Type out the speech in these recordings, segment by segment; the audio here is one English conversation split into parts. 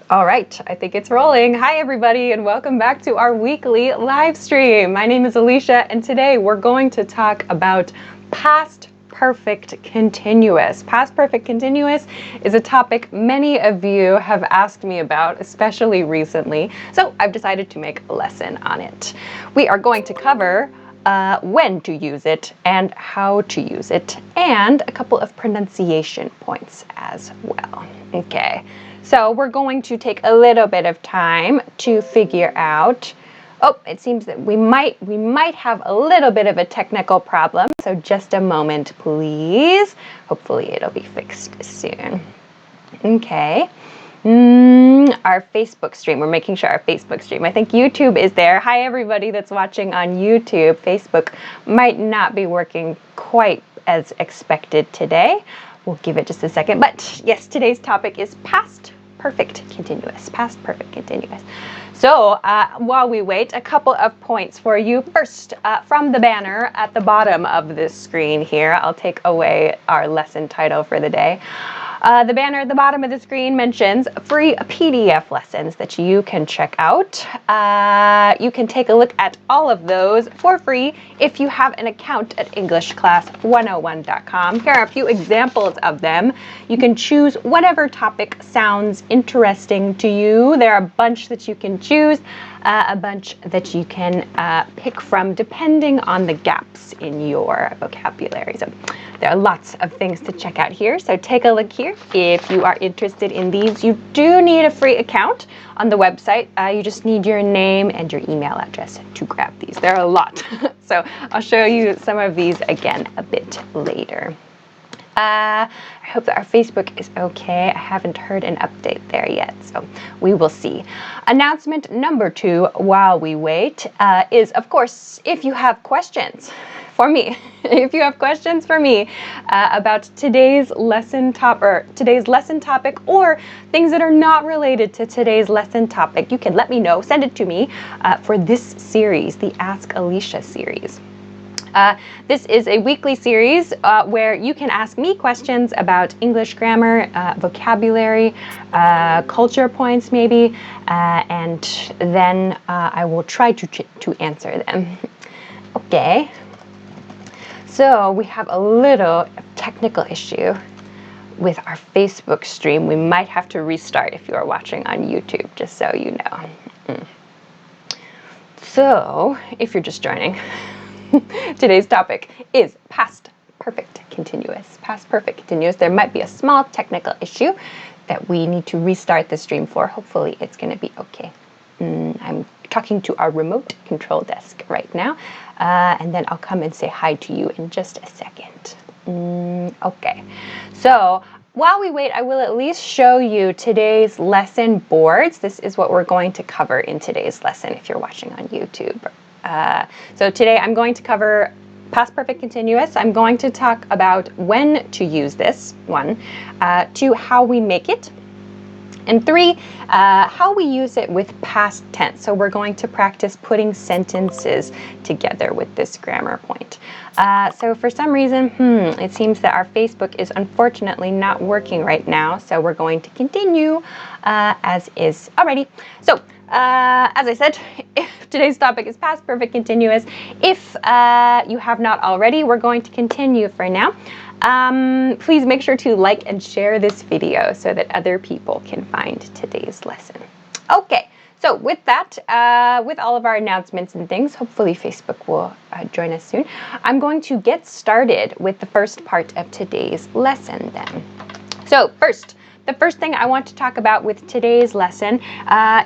All right, I think it's rolling. Hi, everybody, and welcome back to our weekly live stream. My name is Alicia, and today we're going to talk about past perfect continuous. Past perfect continuous is a topic many of you have asked me about, especially recently, so I've decided to make a lesson on it. We are going to cover when to use it and how to use it, and a couple of pronunciation points as well. Okay. So we're going to take a little bit of time to figure out, it seems that we might have a little bit of a technical problem. So just a moment, please. Hopefully it'll be fixed soon. Okay. Our Facebook stream, we're making sure our Facebook stream, I think YouTube is there. Hi everybody that's watching on YouTube. Facebook might not be working quite as expected today. We'll give it just a second, but yes, today's topic is past perfect continuous, past perfect continuous. So while we wait, a couple of points for you. First, from the banner at the bottom of this screen here, I'll take away our lesson title for the day. The banner at the bottom of the screen mentions free PDF lessons that you can check out. You can take a look at all of those for free if you have an account at EnglishClass101.com. Here are a few examples of them. You can choose whatever topic sounds interesting to you. There are a bunch that you can choose, a bunch that you can pick from depending on the gaps in your vocabulary. So there are lots of things to check out here, so take a look here. If you are interested in these, you do need a free account on the website. You just need your name and your email address to grab these. There are a lot, so I'll show you some of these again a bit later. I hope that our Facebook is okay. I haven't heard an update there yet, so we will see. Announcement number 2 while we wait is, of course, if you have questions for me, about today's lesson topic or things that are not related to today's lesson topic, you can let me know. Send it to me for this series, the Ask Alicia series. This is a weekly series where you can ask me questions about English grammar, vocabulary, culture points maybe, and then I will try to answer them. Okay, so we have a little technical issue with our Facebook stream. We might have to restart if you are watching on YouTube, just so you know. So, if you're just joining, today's topic is past perfect continuous. Past perfect continuous. There might be a small technical issue that we need to restart the stream for. Hopefully it's going to be okay. I'm talking to our remote control desk right now, and then I'll come and say hi to you in just a second. Okay, so while we wait, I will at least show you today's lesson boards. This is what we're going to cover in today's lesson if you're watching on YouTube. So today I'm going to cover past perfect continuous. I'm going to talk about when to use this, 1, 2, how we make it, and 3, how we use it with past tense. So we're going to practice putting sentences together with this grammar point. So for some reason, it seems that our Facebook is unfortunately not working right now, so we're going to continue as is. Alrighty, so as I said, today's topic is past perfect continuous. If you have not already, we're going to continue for now. Please make sure to like and share this video so that other people can find today's lesson. Okay, so with that, with all of our announcements and things, hopefully Facebook will join us soon. I'm going to get started with the first part of today's lesson then. So the first thing I want to talk about with today's lesson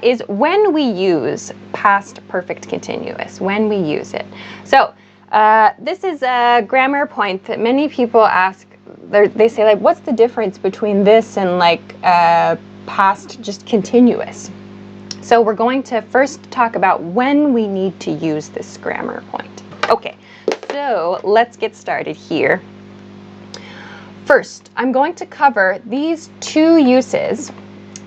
is when we use past perfect continuous, when we use it. So this is a grammar point that many people ask. They say, like, what's the difference between this and like past just continuous? So we're going to first talk about when we need to use this grammar point. Okay, so let's get started here. First, I'm going to cover these 2 uses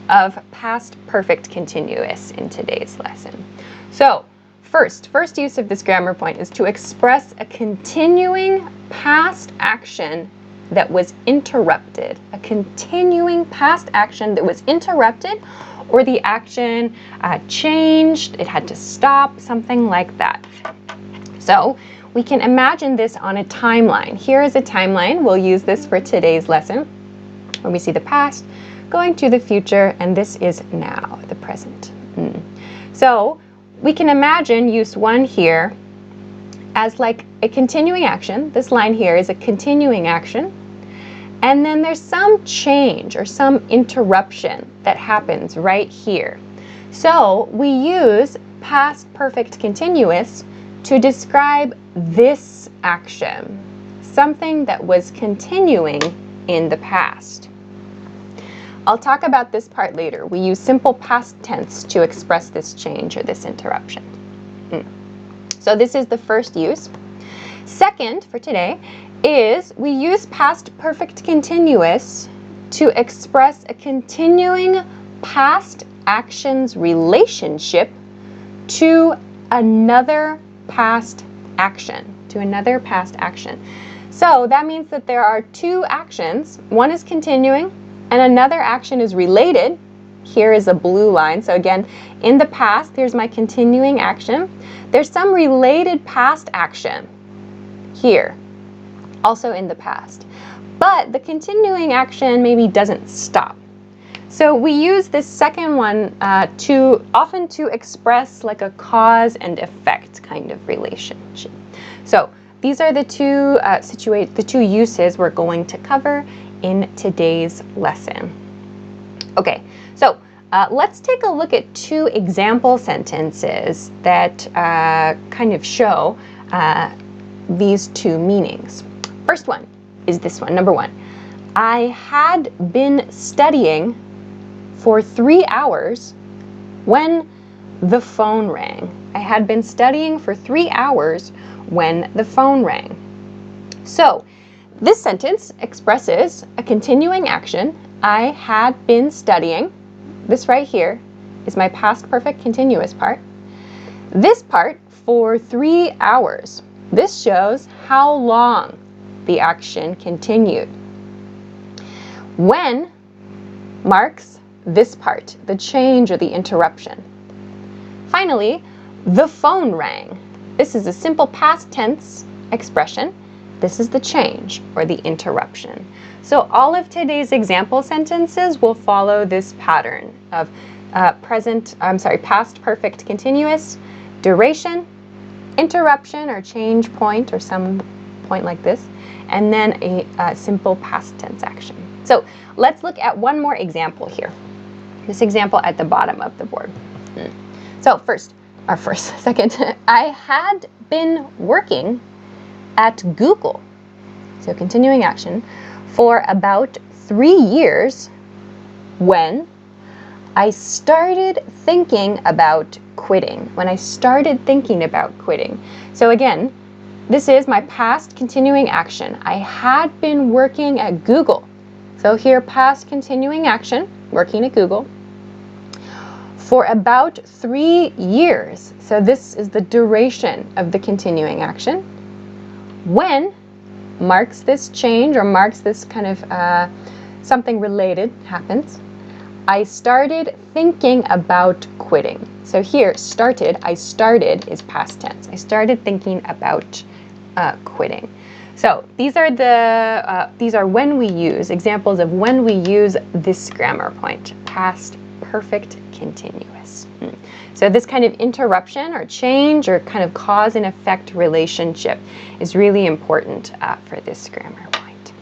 of past perfect continuous in today's lesson. So, first use of this grammar point is to express a continuing past action that was interrupted, a continuing past action that was interrupted, or the action changed, it had to stop, something like that. So we can imagine this on a timeline. Here is a timeline. We'll use this for today's lesson, where we see the past going to the future, and this is now, the present. So we can imagine use 1 here as like a continuing action. This line here is a continuing action. And then there's some change or some interruption that happens right here. So we use past perfect continuous to describe this action, something that was continuing in the past. I'll talk about this part later. We use simple past tense to express this change or this interruption. So this is the first use. Second, for today, is we use past perfect continuous to express a continuing past actions relationship to another past action, So that means that there are 2 actions. One is continuing and another action is related. Here is a blue line. So again, in the past, here's my continuing action. There's some related past action here, also in the past. But the continuing action maybe doesn't stop. So we use this second one often to express like a cause and effect kind of relationship. So these are the two uses we're going to cover in today's lesson. Okay, so let's take a look at 2 example sentences that kind of show these 2 meanings. First one is this one, number 1. I had been studying for 3 hours when the phone rang. I had been studying for 3 hours when the phone rang. So this sentence expresses a continuing action. I had been studying. This right here is my past perfect continuous part. This part for 3 hours. This shows how long the action continued. When marks this part, the change or the interruption. Finally, the phone rang. This is a simple past tense expression. This is the change or the interruption. So all of today's example sentences will follow this pattern of past perfect continuous, duration, interruption or change point or some point like this, and then a simple past tense action. So let's look at one more example here. This example at the bottom of the board. So second, I had been working at Google, so continuing action, for about 3 years when I started thinking about quitting. So again, this is my past continuing action. I had been working at Google. So here, past continuing action, working at Google, for about 3 years. So this is the duration of the continuing action. When marks this change or marks this kind of something related happens. I started thinking about quitting. So here, I started is past tense. I started thinking about quitting. So these are when we use examples of when we use this grammar point, past perfect continuous. So this kind of interruption or change or kind of cause and effect relationship is really important for this grammar point.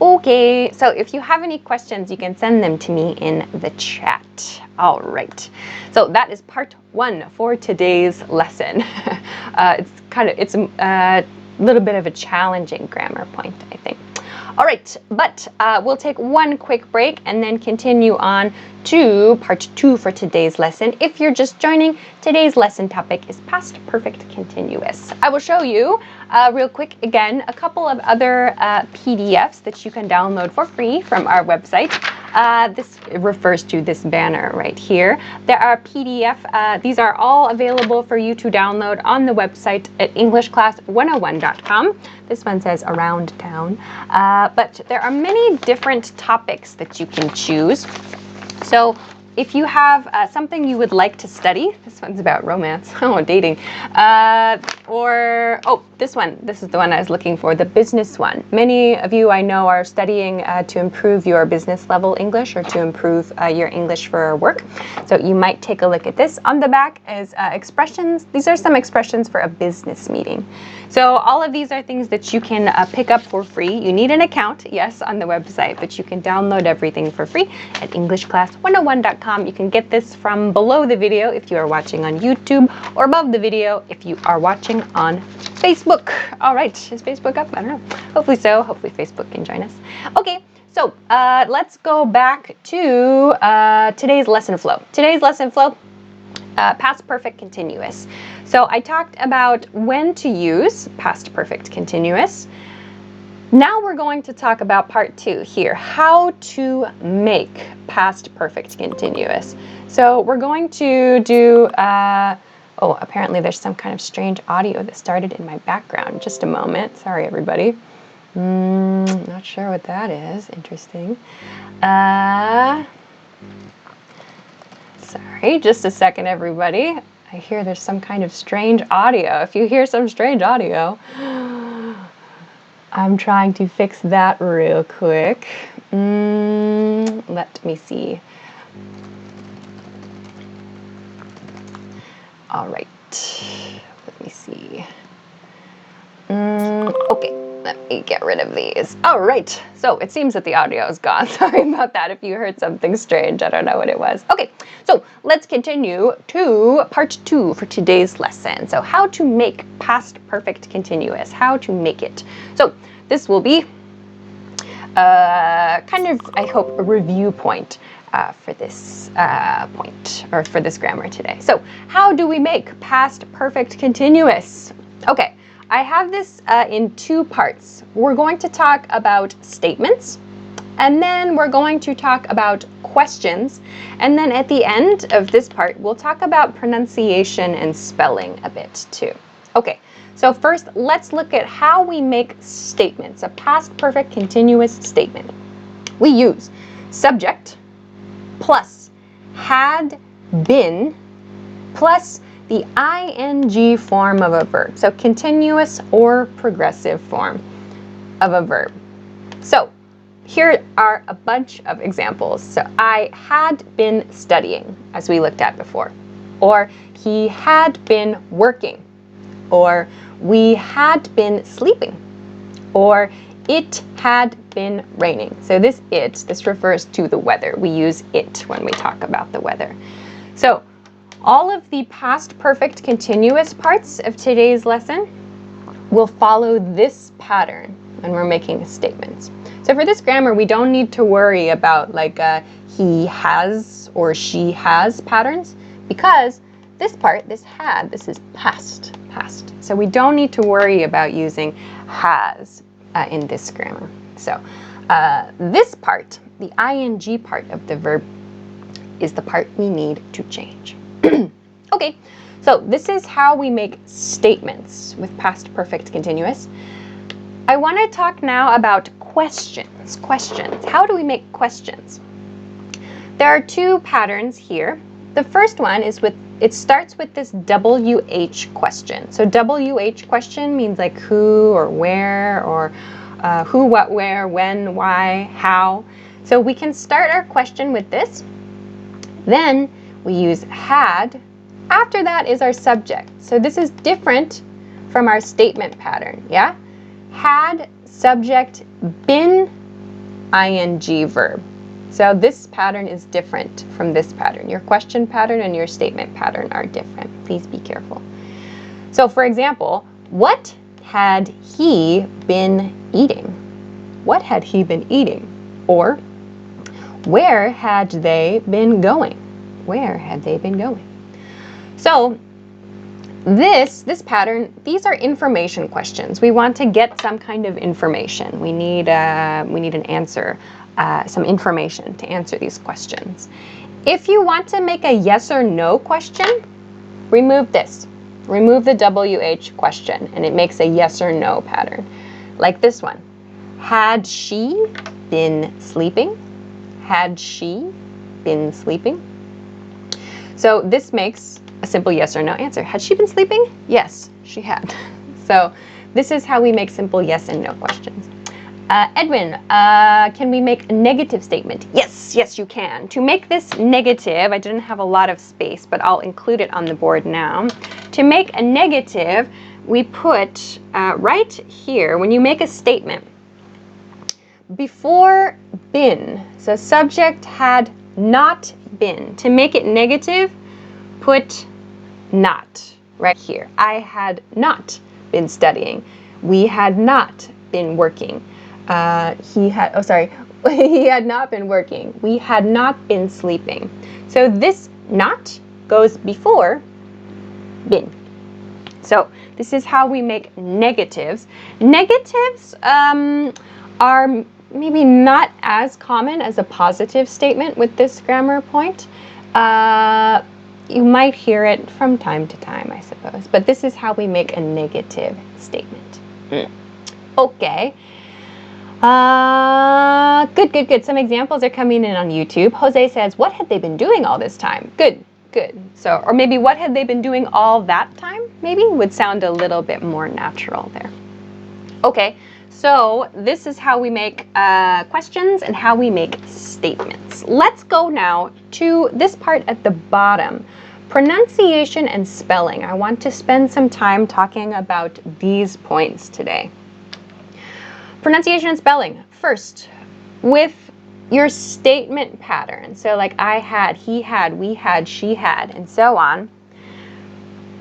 Okay, so if you have any questions, you can send them to me in the chat. All right, so that is part 1 for today's lesson. It's a little bit of a challenging grammar point, I think. All right, but we'll take one quick break and then continue on to part 2 for today's lesson. If you're just joining, today's lesson topic is past perfect continuous. I will show you real quick again a couple of other PDFs that you can download for free from our website. This refers to this banner right here. There are PDF. These are all available for you to download on the website at EnglishClass101.com. This one says Around Town. But there are many different topics that you can choose. So if you have something you would like to study, this one's about romance, oh, dating, this one, this is the one I was looking for, the business one. Many of you I know are studying to improve your business level English or to improve your English for work. So you might take a look at this. On the back is expressions. These are some expressions for a business meeting. So all of these are things that you can pick up for free. You need an account, yes, on the website, but you can download everything for free at EnglishClass101.com. You can get this from below the video if you are watching on YouTube, or above the video if you are watching on Facebook. All right, is Facebook up? I don't know. Hopefully so. Hopefully Facebook can join us. Okay, so let's go back to today's lesson flow. Today's lesson flow, past perfect continuous. So I talked about when to use past perfect continuous. Now we're going to talk about part 2 here, how to make past perfect continuous. So we're going to do, oh, apparently there's some kind of strange audio that started in my background. Just a moment. Sorry, everybody. Not sure what that is. Interesting. Sorry, just a second, everybody. I hear there's some kind of strange audio. If you hear some strange audio, I'm trying to fix that real quick. Let me see. All right, let me see. Okay, let me get rid of these. All right, so it seems that the audio is gone. Sorry about that if you heard something strange. I don't know what it was. Okay, so let's continue to part 2 for today's lesson. So how to make past perfect continuous, how to make it. So this will be kind of, I hope, a review point for this point, or for this grammar today. So how do we make past perfect continuous? Okay, I have this in 2 parts. We're going to talk about statements, and then we're going to talk about questions, and then at the end of this part, we'll talk about pronunciation and spelling a bit too. Okay, so first, let's look at how we make statements, a past perfect continuous statement. We use subject plus had been plus the ing form of a verb. So continuous or progressive form of a verb. So here are a bunch of examples. So I had been studying, as we looked at before, or he had been working, or we had been sleeping, or it had been raining. So this refers to the weather. We use it when we talk about the weather. So all of the past perfect continuous parts of today's lesson will follow this pattern when we're making statements. So for this grammar, we don't need to worry about like he has or she has patterns, because this part, this is past. So we don't need to worry about using has in this grammar. So this part, the ing part of the verb, is the part we need to change. Okay, so this is how we make statements with past perfect continuous. I want to talk now about questions. Questions. How do we make questions? There are 2 patterns here. The first one is it starts with this WH question. So WH question means like who or where, or who, what, where, when, why, how. So we can start our question with this. Then we use had. After that is our subject. So this is different from our statement pattern, yeah? Had, subject, been, ing verb. So this pattern is different from this pattern. Your question pattern and your statement pattern are different. Please be careful. So for example, what had he been eating? What had he been eating? Or where had they been going? Where had they been going? So this pattern, these are information questions. We want to get some kind of information. We need an answer some information to answer these questions. If you want to make a yes or no question, remove this. Remove the WH question, and it makes a yes or no pattern. Like this one. Had she been sleeping? Had she been sleeping? So this makes a simple yes or no answer. Had she been sleeping? Yes, she had. So this is how we make simple yes and no questions. Edwin, can we make a negative statement? Yes, yes you can. To make this negative, I didn't have a lot of space, but I'll include it on the board now. To make a negative, we put right here, when you make a statement, before been, so subject had not been. To make it negative, put not right here. I had not been studying. We had not been working. He had not been working. We had not been sleeping. So this not goes before been. So this is how we make negatives. Negatives are maybe not as common as a positive statement with this grammar point. You might hear it from time to time, I suppose. But this is how we make a negative statement. Okay. Good. Some examples are coming in on YouTube. Jose says, what had they been doing all this time? Good. So, or maybe what had they been doing all that time? Maybe would sound a little bit more natural there. Okay, so this is how we make questions and how we make statements. Let's go now to this part at the bottom. Pronunciation and spelling. I want to spend some time talking about these points today. Pronunciation and spelling. First, with your statement pattern. So like I had, he had, we had, she had, and so on.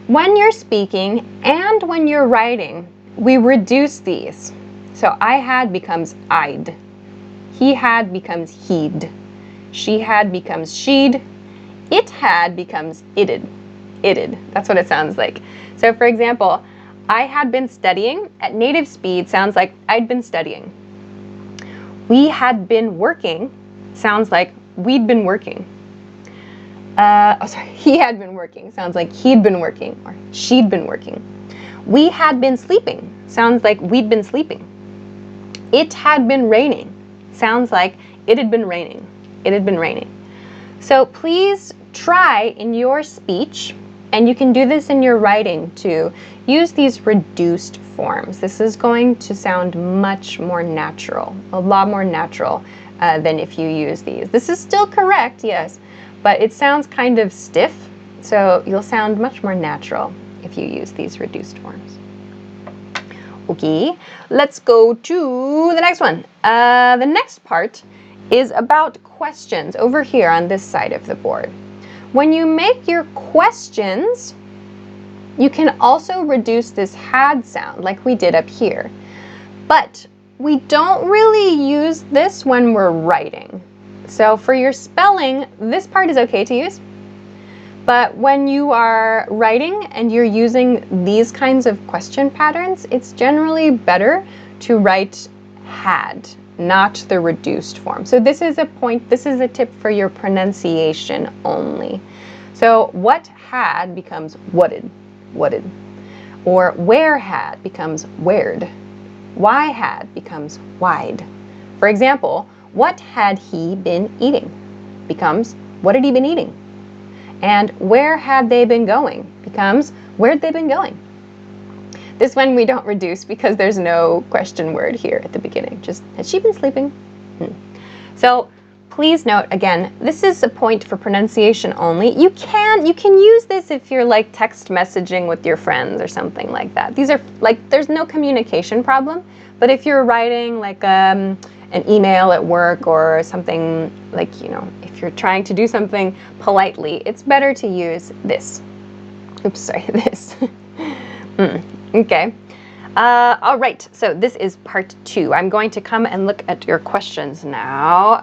When you're speaking and when you're writing, we reduce these. So I had becomes I'd. He had becomes he'd. She had becomes she'd. It had becomes it'd. That's what it sounds like. So for example, I had been studying at native speed sounds like I'd been studying. We had been working sounds like we'd been working. He had been working sounds like he'd been working or she'd been working. We had been sleeping sounds like we'd been sleeping. It had been raining sounds like it had been raining. It had been raining. So please try in your speech, and you can do this in your writing too, use these reduced forms. This is going to sound much more natural, a lot more natural than if you use these. This is still correct, yes, but it sounds kind of stiff, so you'll sound much more natural if you use these reduced forms. Okay, let's go to the next one. The next part is about questions over here on this side of the board. When you make your questions, you can also reduce this had sound like we did up here. But we don't really use this when we're writing. So for your spelling, this part is okay to use. But when you are writing and you're using these kinds of question patterns, it's generally better to write had, not the reduced form. So this is a point, this is a tip for your pronunciation only. So what had becomes what'd. Or where had becomes where'd. Why had becomes why'd. For example, what had he been eating becomes what had he been eating. And where had they been going becomes where'd they been going. This one we don't reduce because there's no question word here at the beginning. Just, had she been sleeping? So please note, again, this is a point for pronunciation only. You can use this if you're like text messaging with your friends or something like that. These are like, there's no communication problem. But if you're writing like an email at work or something like, you know, if you're trying to do something politely, it's better to use this. Oops, sorry, this. Okay. All right, so this is part 2. I'm going to come and look at your questions now.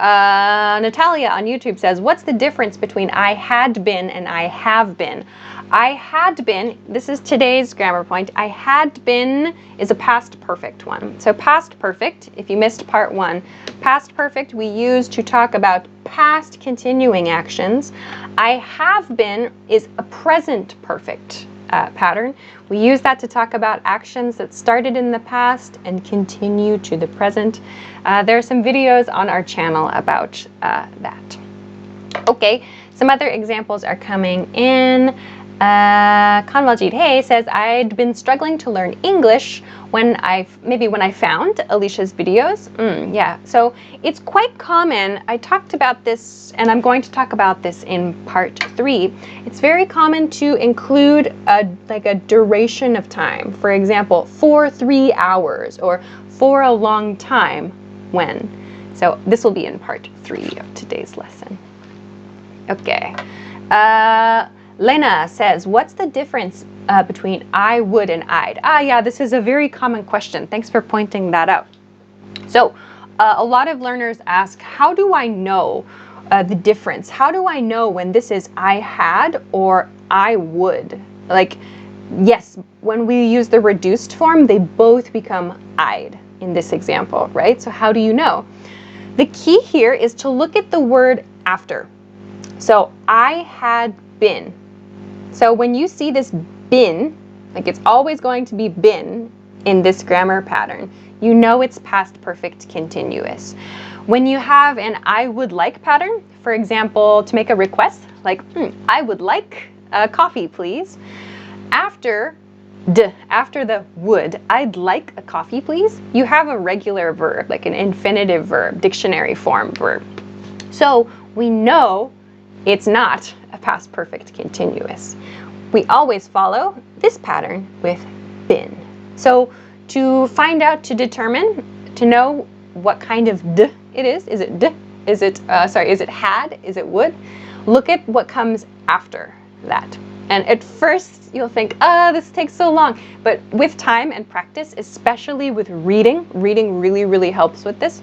Natalia on YouTube says, what's the difference between I had been and I have been? I had been, this is today's grammar point, I had been is a past perfect one. So past perfect, if you missed part 1, past perfect we use to talk about past continuing actions. I have been is a present perfect pattern. We use that to talk about actions that started in the past and continue to the present. There are some videos on our channel about that. Okay, some other examples are coming in. Kanwaljit Hey says, I'd been struggling to learn English when I found Alicia's videos. Yeah, so it's quite common. I talked about this, and I'm going to talk about this in part 3. It's very common to include a duration of time. For example, for 3 hours or for a long time when. So this will be in part 3 of today's lesson. Okay. Lena says, what's the difference between I would and I'd? Yeah, this is a very common question. Thanks for pointing that out. So a lot of learners ask, how do I know the difference? How do I know when this is I had or I would? Like, yes, when we use the reduced form, they both become I'd in this example, right? So how do you know? The key here is to look at the word after. So I had been. So when you see this been, like it's always going to be been in this grammar pattern, you know it's past perfect continuous. When you have an I would like pattern, for example, to make a request, like I would like a coffee, please. After the would, I'd like a coffee, please, you have a regular verb, like an infinitive verb, dictionary form verb. So we know it's not a past perfect continuous. We always follow this pattern with been. So to find out, to determine, to know what kind of d it is it d? Is it had? Is it would? Look at what comes after that. And at first you'll think, this takes so long. But with time and practice, especially with reading really, really helps with this.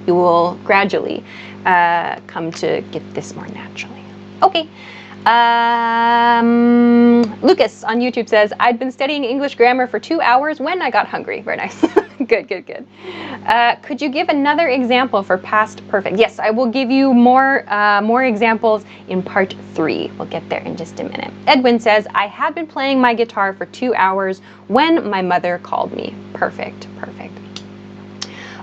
You will gradually come to get this more naturally. Okay. Lucas on YouTube says, I'd been studying English grammar for 2 hours when I got hungry. Very nice. Good. Could you give another example for past perfect? Yes, I will give you more examples in part 3. We'll get there in just a minute. Edwin says, I had been playing my guitar for 2 hours when my mother called me. Perfect.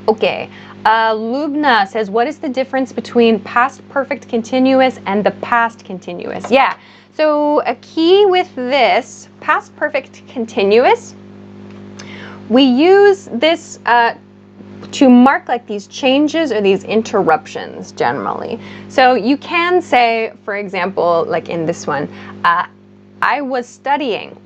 Okay. Lubna says, what is the difference between past perfect continuous and the past continuous? Yeah, so a key with this, past perfect continuous, we use this to mark like these changes or these interruptions generally. So you can say, for example, like in this one, I was studying,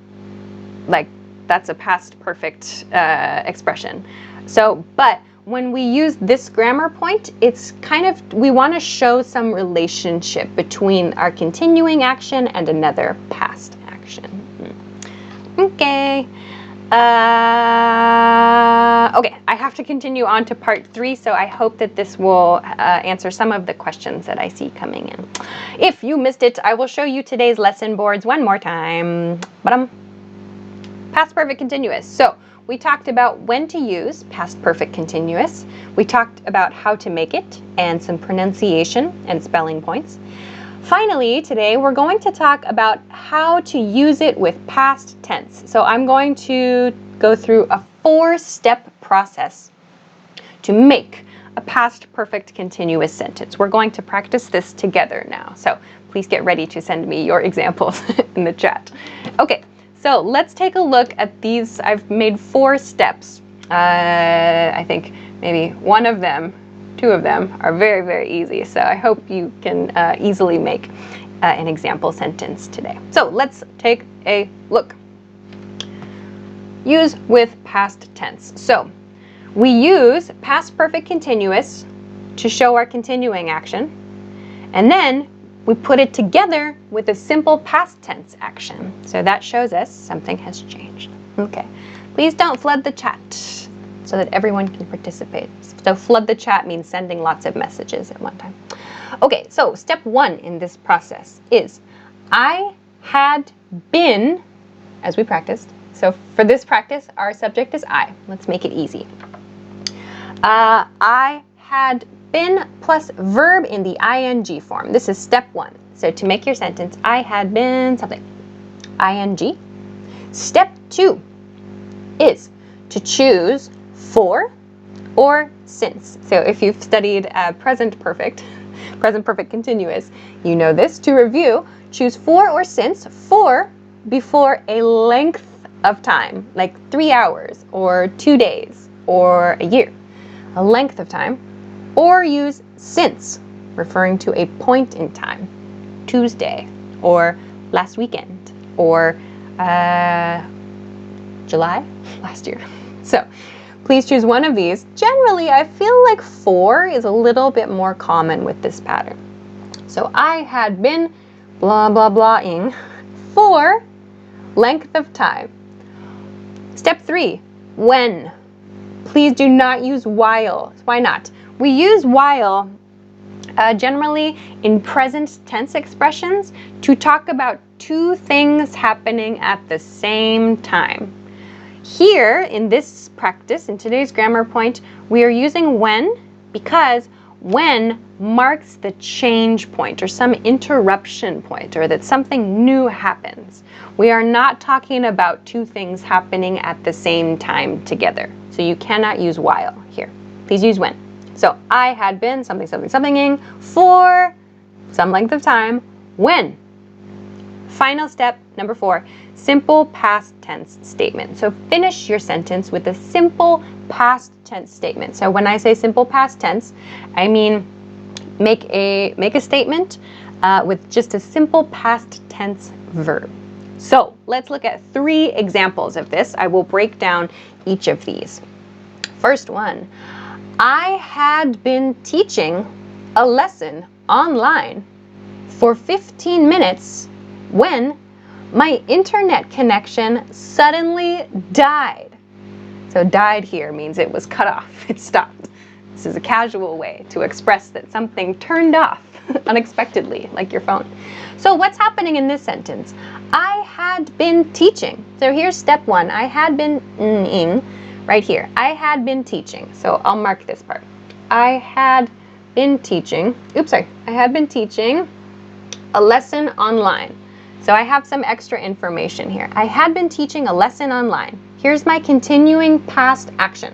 like that's a past perfect expression. So, but when we use this grammar point, it's kind of, we want to show some relationship between our continuing action and another past action. Okay. Okay, I have to continue on to part 3, so I hope that this will answer some of the questions that I see coming in. If you missed it, I will show you today's lesson boards one more time. Past perfect continuous. So we talked about when to use past perfect continuous. We talked about how to make it and some pronunciation and spelling points. Finally, today we're going to talk about how to use it with past tense. So I'm going to go through a 4-step process to make a past perfect continuous sentence. We're going to practice this together now. So please get ready to send me your examples in the chat. Okay. So let's take a look at these. I've made 4 steps. I think maybe 1 of them, 2 of them are very, very easy. So I hope you can easily make an example sentence today. So let's take a look. Use with past tense. So we use past perfect continuous to show our continuing action. And then we put it together with a simple past tense action. So that shows us something has changed. Okay, Please don't flood the chat so that everyone can participate. So flood the chat means sending lots of messages at one time. Okay, so step 1 in this process is I had been, as we practiced. So for this practice, our subject is I. Let's make it easy. I had been plus verb in the ing form. This is step 1. So to make your sentence, I had been something. ing. Step 2 is to choose for or since. So if you've studied present perfect continuous, you know this. To review, choose for or since. For before a length of time, like 3 hours or 2 days or a year, a length of time. Or use since, referring to a point in time, Tuesday or last weekend or July last year. So please choose one of these. Generally, I feel like for is a little bit more common with this pattern. So I had been blah, blah, blahing for length of time. Step 3, when. Please do not use while. Why not? We use while generally in present tense expressions to talk about 2 things happening at the same time. Here in this practice, in today's grammar point, we are using when because when marks the change point or some interruption point or that something new happens. We are not talking about 2 things happening at the same time together. So you cannot use while here. Please use when. So I had been something, something, something for some length of time when. Final step, number 4, simple past tense statement. So finish your sentence with a simple past tense statement. So when I say simple past tense, I mean make a statement with just a simple past tense verb. So let's look at 3 examples of this. I will break down each of these. First one, I had been teaching a lesson online for 15 minutes when my internet connection suddenly died. So died here means it was cut off, it stopped. This is a casual way to express that something turned off unexpectedly, like your phone. So what's happening in this sentence? I had been teaching. So here's step 1. I had been right here. I had been teaching. So I'll mark this part. I had been teaching. I had been teaching a lesson online. So I have some extra information here. I had been teaching a lesson online. Here's my continuing past action.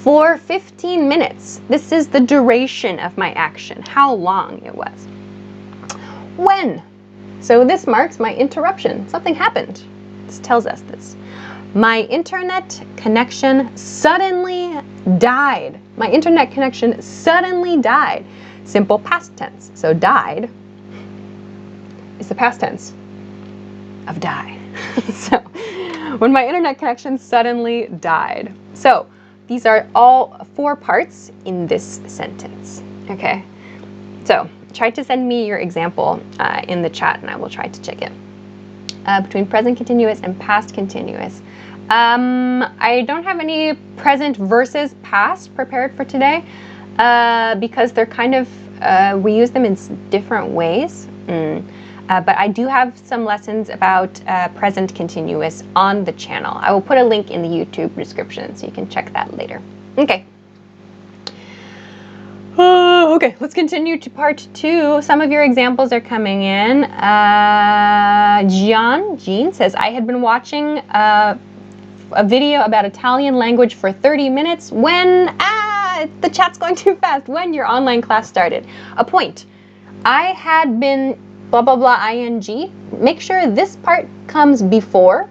For 15 minutes. This is the duration of my action, how long it was. When? So this marks my interruption. Something happened. This tells us this. My internet connection suddenly died. My internet connection suddenly died. Simple past tense. So died is the past tense of die. So when my internet connection suddenly died. So these are all 4 parts in this sentence. Okay. So try to send me your example in the chat and I will try to check it. Between present continuous and past continuous. I don't have any present versus past prepared for today because they're kind of, we use them in different ways. But I do have some lessons about present continuous on the channel. I will put a link in the YouTube description so you can check that later. Okay. Okay, let's continue to part 2. Some of your examples are coming in. Jean says, I had been watching a video about Italian language for 30 minutes when, the chat's going too fast, when your online class started. A point. I had been blah, blah, blah, ing. Make sure this part comes before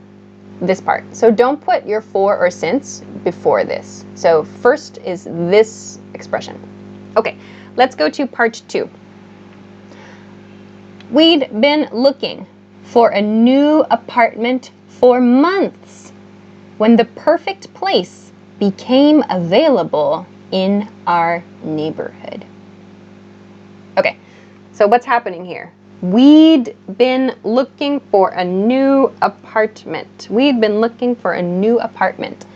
this part. So don't put your for or since before this. So first is this expression. Okay, let's go to part 2. We'd been looking for a new apartment for months when the perfect place became available in our neighborhood. Okay, so what's happening here? We'd been looking for a new apartment. We'd been looking for a new apartment.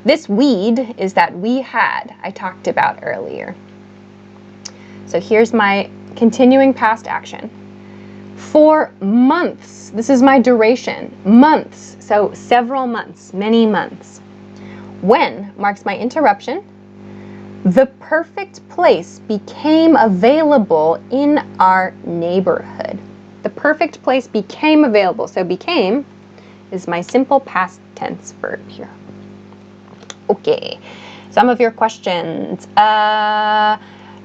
This we'd is that we had I talked about earlier. So here's my continuing past action. For months, this is my duration, months, so several months, many months. When marks my interruption. The perfect place became available in our neighborhood. The perfect place became available. So became is my simple past tense verb here. Okay, some of your questions.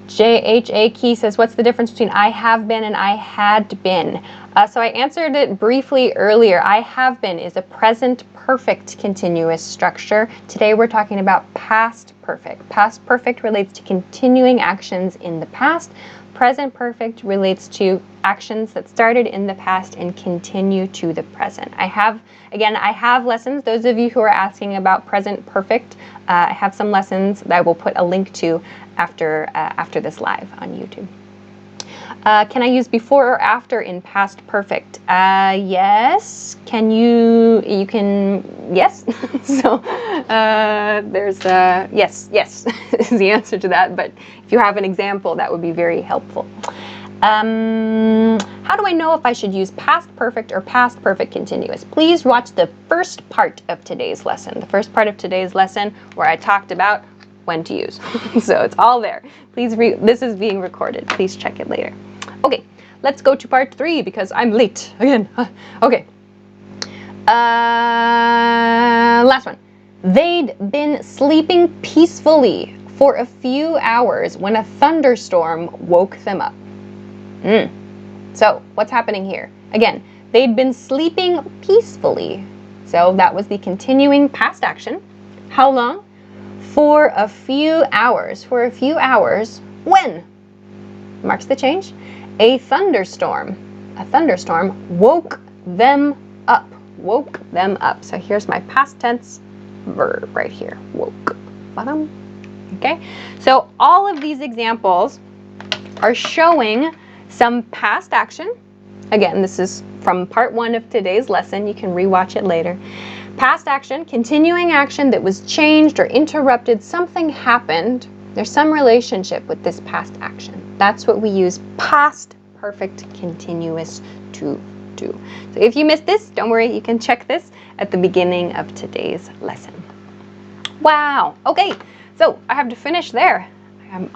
JHA Key says, what's the difference between I have been and I had been? So I answered it briefly earlier. I have been is a present perfect continuous structure. Today we're talking about past perfect. Past perfect relates to continuing actions in the past. Present perfect relates to actions that started in the past and continue to the present. I have lessons. Those of you who are asking about present perfect, I have some lessons that I will put a link to after this live on YouTube. Can I use before or after in past perfect? Yes. You can, yes. So there's yes is the answer to that. But if you have an example, that would be very helpful. How do I know if I should use past perfect or past perfect continuous? Please watch the first part of today's lesson. The first part of today's lesson where I talked about when to use. So it's all there. Please this is being recorded. Please check it later. Okay, let's go to part 3 because I'm late again. Okay. Last one. They'd been sleeping peacefully for a few hours when a thunderstorm woke them up. So what's happening here? Again, they'd been sleeping peacefully. So that was the continuing past action. How long? For a few hours. For a few hours. When? Marks the change. A thunderstorm woke them up. Woke them up. So here's my past tense verb right here. Woke. Bottom. Okay. So all of these examples are showing some past action. Again, this is from part 1 of today's lesson. You can rewatch it later. Past action, continuing action that was changed or interrupted. Something happened. There's some relationship with this past action. That's what we use past perfect continuous to do. So if you missed this, don't worry, you can check this at the beginning of today's lesson. Wow. Okay, so I have to finish there.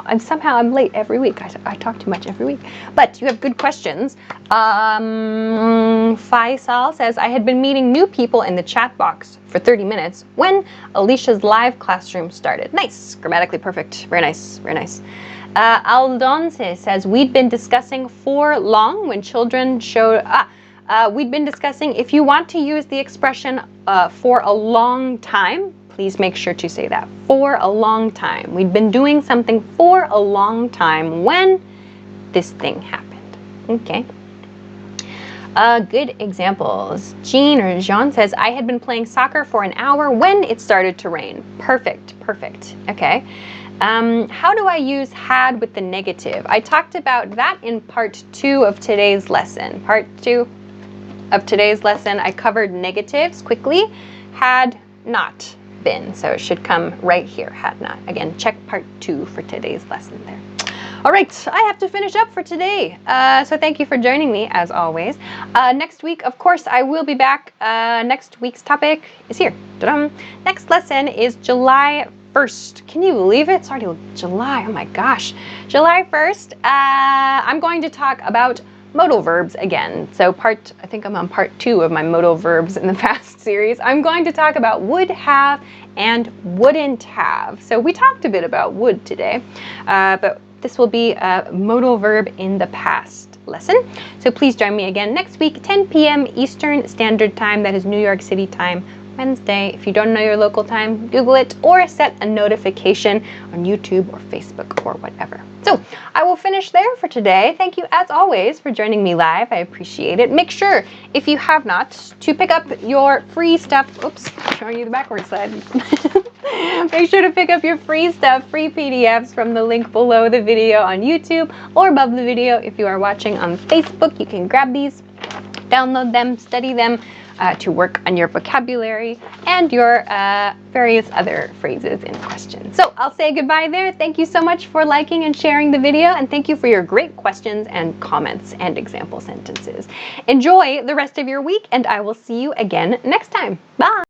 I'm late every week. I talk too much every week. But you have good questions. Faisal says, I had been meeting new people in the chat box for 30 minutes when Alicia's live classroom started. Nice. Grammatically perfect. Very nice. Very nice. Aldonce says, we'd been discussing for long when children showed... we'd been discussing if you want to use the expression for a long time, please make sure to say that. For a long time. We'd been doing something for a long time when this thing happened. Okay. Good examples. Jean says, I had been playing soccer for an hour when it started to rain. Perfect. Perfect. Okay. How do I use had with the negative? I talked about that in part 2 of today's lesson. Part 2 of today's lesson, I covered negatives quickly. Had not been. So it should come right here, had not. Again, check part 2 for today's lesson there. All right, I have to finish up for today. So thank you for joining me, as always. Next week, of course, I will be back. Next week's topic is here. Ta-dum. Next lesson is July 1st. Can you believe it? It's already July. Oh my gosh. July 1st, I'm going to talk about modal verbs again. So I think I'm on part 2 of my modal verbs in the past series. I'm going to talk about would have and wouldn't have. So we talked a bit about would today, but this will be a modal verb in the past lesson. So please join me again next week, 10 p.m. Eastern Standard Time. That is New York City time, Wednesday. If you don't know your local time, Google it or set a notification on YouTube or Facebook or whatever. So I will finish there for today. Thank you as always for joining me live. I appreciate it. Make sure, if you have not, to pick up your free stuff. Oops, I'm showing you the backward side. Make sure to pick up your free stuff, free PDFs from the link below the video on YouTube or above the video if you are watching on Facebook. You can grab these, download them, study them to work on your vocabulary and your various other phrases and questions. So I'll say goodbye there. Thank you so much for liking and sharing the video, and thank you for your great questions and comments and example sentences. Enjoy the rest of your week, and I will see you again next time. Bye!